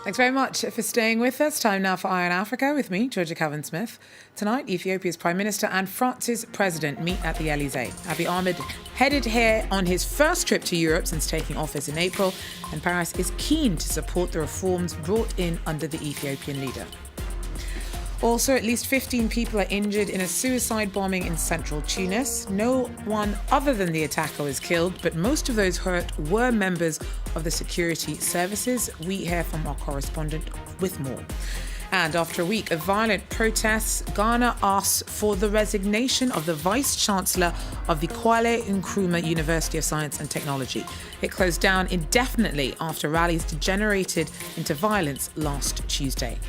Thanks very much for staying with us. Time now for Eye on Africa with me, Georgia Cowan-Smith. Tonight, Ethiopia's Prime Minister and France's President meet at the Elysee. Abiy Ahmed headed here on his first trip to Europe since taking office in April, and Paris is keen to support the reforms brought in under the Ethiopian leader. Also, at least 15 people are injured in a suicide bombing in central Tunis. No one other than the attacker was killed, but most of those hurt were members of the security services. We hear from our correspondent with more. And after a week of violent protests, Ghana asks for the resignation of the Vice-Chancellor of the Kwale Nkrumah University of Science and Technology. It closed down indefinitely after rallies degenerated into violence last Tuesday.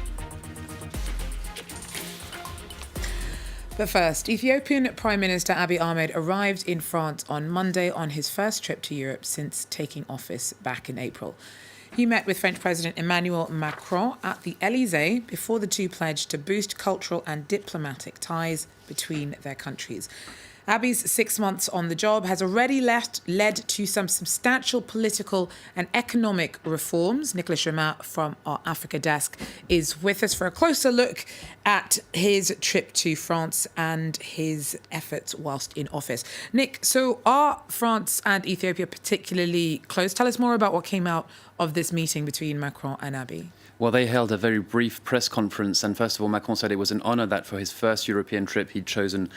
But first, Ethiopian Prime Minister Abiy Ahmed arrived in France on Monday on his first trip to Europe since taking office back in April. He met with French President Emmanuel Macron at the Elysee before the two pledged to boost cultural and diplomatic ties between their countries. Abiy's 6 months on the job has already led to some substantial political and economic reforms. Nicolas Chemin from our Africa desk is with us for a closer look at his trip to France and his efforts whilst in office. Nick, so are France and Ethiopia particularly close? Tell us more about what came out of this meeting between Macron and Abiy. Well, they held a very brief press conference, and first of all, Macron said it was an honour that for his first European trip he'd chosen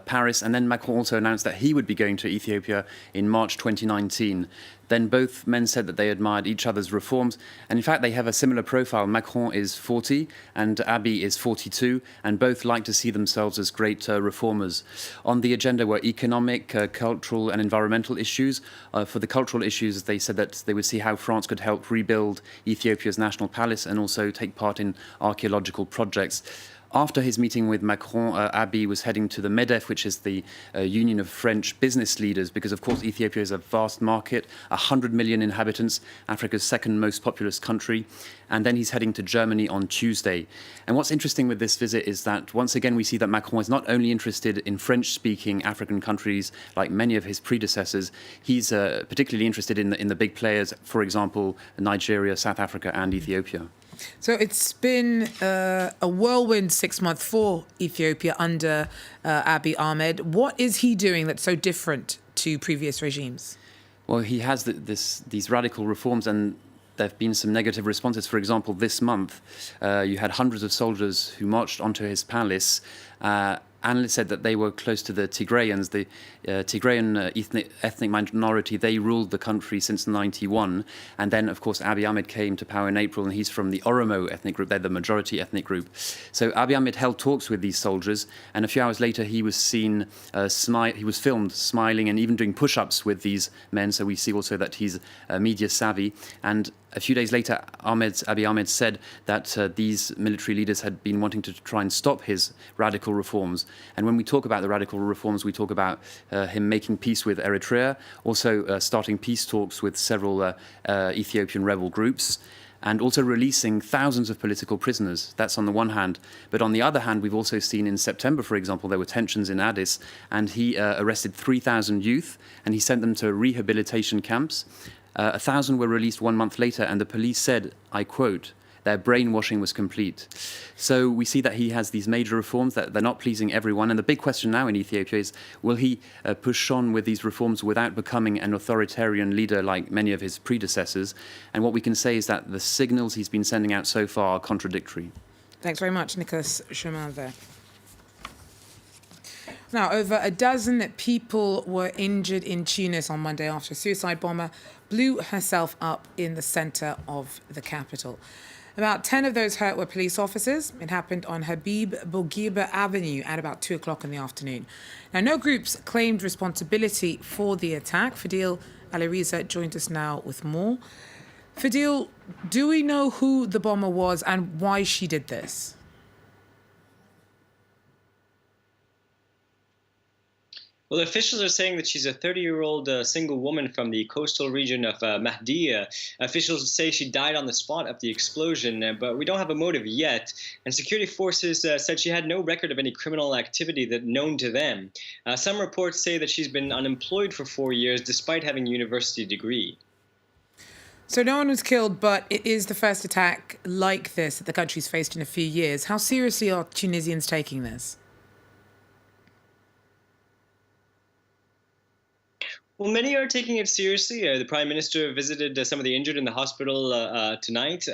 Paris, and then Macron also announced that he would be going to Ethiopia in March 2019. Then both men said that they admired each other's reforms, and in fact they have a similar profile. Macron is 40 and Abiy is 42, and both like to see themselves as great reformers. On the agenda were economic, cultural and environmental issues. For the cultural issues, they said that they would see how France could help rebuild Ethiopia's national palace and also take part in archaeological projects. After his meeting with Macron, Abiy was heading to the MEDEF, which is the Union of French Business Leaders, because, of course, Ethiopia is a vast market, 100 million inhabitants, Africa's second most populous country. And then he's heading to Germany on Tuesday. And what's interesting with this visit is that, once again, we see that Macron is not only interested in French-speaking African countries like many of his predecessors, he's particularly interested in the big players, for example, Nigeria, South Africa and Ethiopia. So it's been a whirlwind 6 months for Ethiopia under Abiy Ahmed. What is he doing that's so different to previous regimes? Well, he has these radical reforms, and there have been some negative responses. For example, this month, you had hundreds of soldiers who marched onto his palace. Analysts said that they were close to the Tigrayans, the Tigrayan ethnic minority. They ruled the country since 1991. And then, of course, Abiy Ahmed came to power in April, and he's from the Oromo ethnic group. They're the majority ethnic group. So Abiy Ahmed held talks with these soldiers, and a few hours later he was seen, he was filmed smiling and even doing push-ups with these men. So we see also that he's media savvy. And a few days later, Abiy Ahmed said that these military leaders had been wanting to try and stop his radical reforms. And when we talk about the radical reforms, we talk about him making peace with Eritrea, also starting peace talks with several Ethiopian rebel groups, and also releasing thousands of political prisoners. That's on the one hand. But on the other hand, we've also seen in September, for example, there were tensions in Addis, and he arrested 3,000 youth, and he sent them to rehabilitation camps. 1,000 were released 1 month later, and the police said, I quote, their brainwashing was complete. So we see that he has these major reforms that they're not pleasing everyone. And the big question now in Ethiopia is, will he push on with these reforms without becoming an authoritarian leader like many of his predecessors? And what we can say is that the signals he's been sending out so far are contradictory. Thanks very much, Nicolas Chemin there. Now, over a dozen people were injured in Tunis on Monday after a suicide bomber blew herself up in the centre of the capital. About 10 of those hurt were police officers. It happened on Habib Bourguiba Avenue at about 2 o'clock in the afternoon. Now, no groups claimed responsibility for the attack. Fadil Aliriza joined us now with more. Fadil, do we know who the bomber was and why she did this? Well, officials are saying that she's a 30-year-old single woman from the coastal region of Mahdia. Officials say she died on the spot of the explosion, but we don't have a motive yet. And security forces said she had no record of any criminal activity that known to them. Some reports say that she's been unemployed for 4 years despite having a university degree. So no one was killed, but it is the first attack like this that the country's faced in a few years. How seriously are Tunisians taking this? Well, many are taking it seriously. The Prime Minister visited some of the injured in the hospital tonight.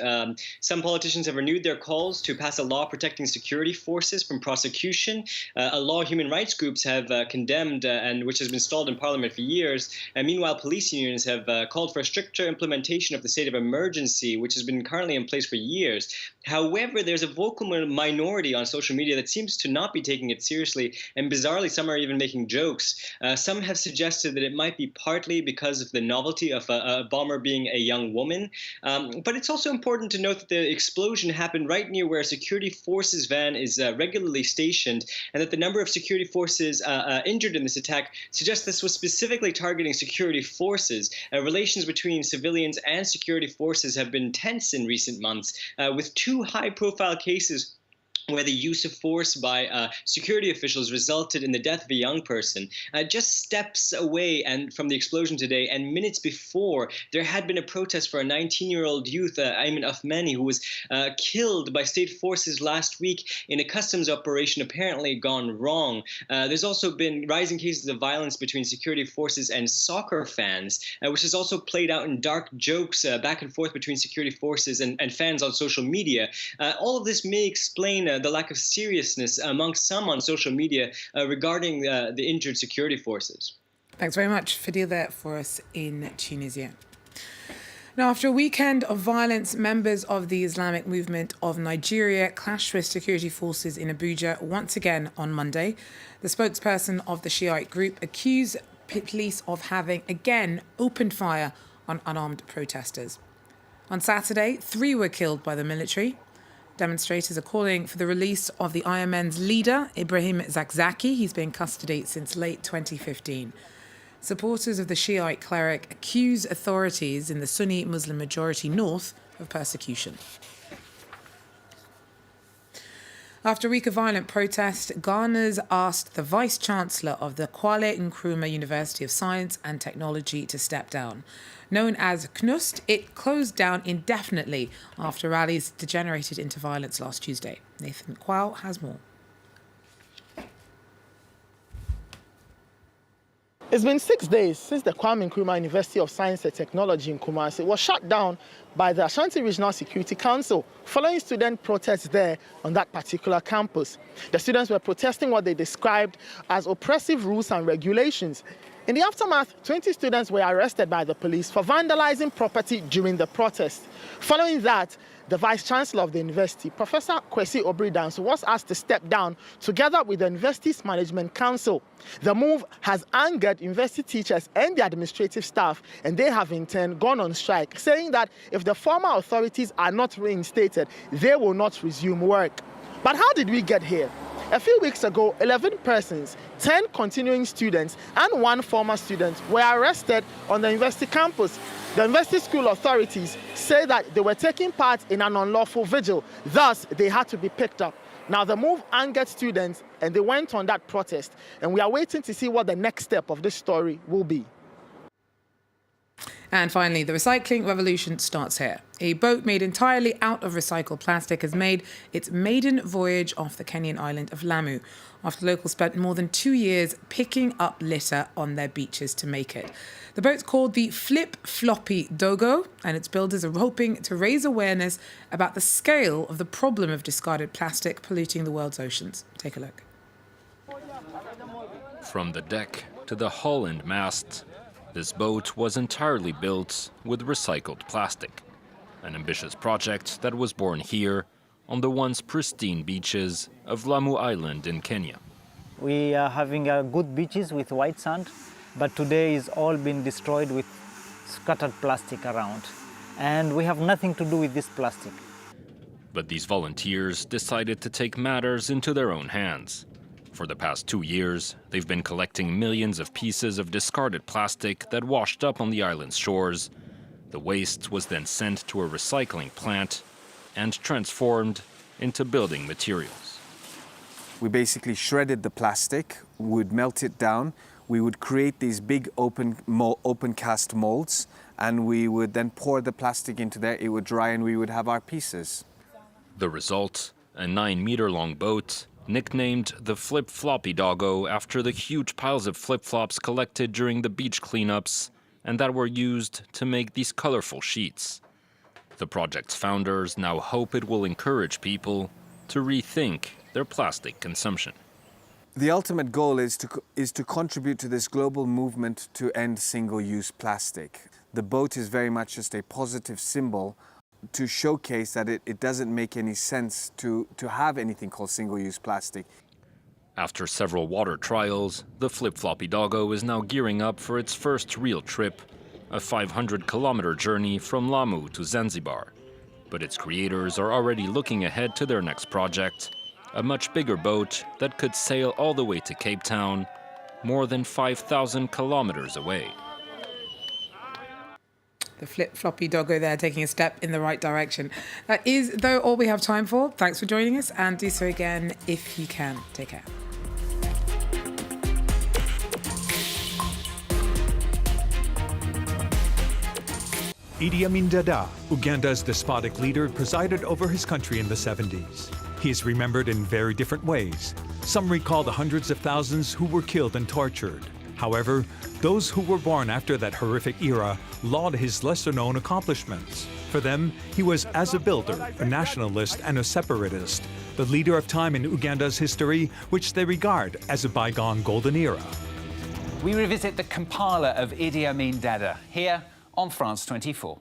Some politicians have renewed their calls to pass a law protecting security forces from prosecution, a law human rights groups have condemned and which has been stalled in Parliament for years. And meanwhile, police unions have called for a stricter implementation of the state of emergency, which has been currently in place for years. However, there's a vocal minority on social media that seems to not be taking it seriously, and bizarrely, some are even making jokes. Some have suggested that it might be partly because of the novelty of a bomber being a young woman. But it's also important to note that the explosion happened right near where a security forces van is regularly stationed, and that the number of security forces injured in this attack suggests this was specifically targeting security forces. Relations between civilians and security forces have been tense in recent months, with two high-profile cases where the use of force by security officials resulted in the death of a young person. Just steps away and from the explosion today, and minutes before, there had been a protest for a 19-year-old youth, Ayman Afmani, who was killed by state forces last week in a customs operation apparently gone wrong. There's also been rising cases of violence between security forces and soccer fans, which has also played out in dark jokes back and forth between security forces and fans on social media. All of this may explain the lack of seriousness among some on social media regarding the injured security forces. Thanks very much. Fadil there for us in Tunisia. Now, after a weekend of violence, members of the Islamic Movement of Nigeria clashed with security forces in Abuja once again on Monday. The spokesperson of the Shiite group accused police of having again opened fire on unarmed protesters. On Saturday, 3 were killed by the military. Demonstrators are calling for the release of the IMN's leader, Ibrahim Zakzaki. He's been in custody since late 2015. Supporters of the Shiite cleric accuse authorities in the Sunni Muslim majority north of persecution. After a week of violent protest, Ghana's asked the Vice Chancellor of the Kwame Nkrumah University of Science and Technology to step down. Known as KNUST, it closed down indefinitely after rallies degenerated into violence last Tuesday. Nathan Kwao has more. It's been 6 days since the Kwame Nkrumah University of Science and Technology in Kumasi was shut down by the Ashanti Regional Security Council following student protests there on that particular campus. The students were protesting what they described as oppressive rules and regulations. In the aftermath, 20 students were arrested by the police for vandalizing property during the protest. Following that, the Vice-Chancellor of the university, Professor Kwesi Obridanso, was asked to step down together with the University's Management Council. The move has angered university teachers and the administrative staff, and they have in turn gone on strike, saying that if the former authorities are not reinstated, they will not resume work. But how did we get here? A few weeks ago, 11 persons, 10 continuing students and 1 former student were arrested on the university campus. The university school authorities say that they were taking part in an unlawful vigil, thus they had to be picked up. Now the move angered students and they went on that protest, and we are waiting to see what the next step of this story will be. And finally, the recycling revolution starts here. A boat made entirely out of recycled plastic has made its maiden voyage off the Kenyan island of Lamu, after locals spent more than 2 years picking up litter on their beaches to make it. The boat's called the Flip Floppy Dogo, and its builders are hoping to raise awareness about the scale of the problem of discarded plastic polluting the world's oceans. Take a look. From the deck to the hull and mast, this boat was entirely built with recycled plastic, an ambitious project that was born here on the once pristine beaches of Lamu Island in Kenya. We are having good beaches with white sand, but today is all been destroyed with scattered plastic around, and we have nothing to do with this plastic. But these volunteers decided to take matters into their own hands. For the past 2 years, they've been collecting millions of pieces of discarded plastic that washed up on the island's shores. The waste was then sent to a recycling plant and transformed into building materials. We basically shredded the plastic, would melt it down, we would create these big open cast molds, and we would then pour the plastic into there, it would dry, and we would have our pieces. The result, a 9-meter-long boat, nicknamed the Flip-Floppy Doggo after the huge piles of flip-flops collected during the beach cleanups and that were used to make these colorful sheets. The project's founders now hope it will encourage people to rethink their plastic consumption. The ultimate goal is to contribute to this global movement to end single-use plastic. The boat is very much just a positive symbol to showcase that it doesn't make any sense to have anything called single-use plastic. After several water trials, the Flip-Floppy Doggo is now gearing up for its first real trip, a 500-kilometer journey from Lamu to Zanzibar. But its creators are already looking ahead to their next project, a much bigger boat that could sail all the way to Cape Town, more than 5,000 kilometers away. The Flip-Floppy Doggo there taking a step in the right direction. That is, though, all we have time for. Thanks for joining us, and do so again if you can. Take care. Idi Amin Dada, Uganda's despotic leader, presided over his country in the 70s. He is remembered in very different ways. Some recall the hundreds of thousands who were killed and tortured. However, those who were born after that horrific era laud his lesser-known accomplishments. For them, he was as a builder, a nationalist and a separatist, the leader of time in Uganda's history, which they regard as a bygone golden era. We revisit the compiler of Idi Amin Dada here on France 24.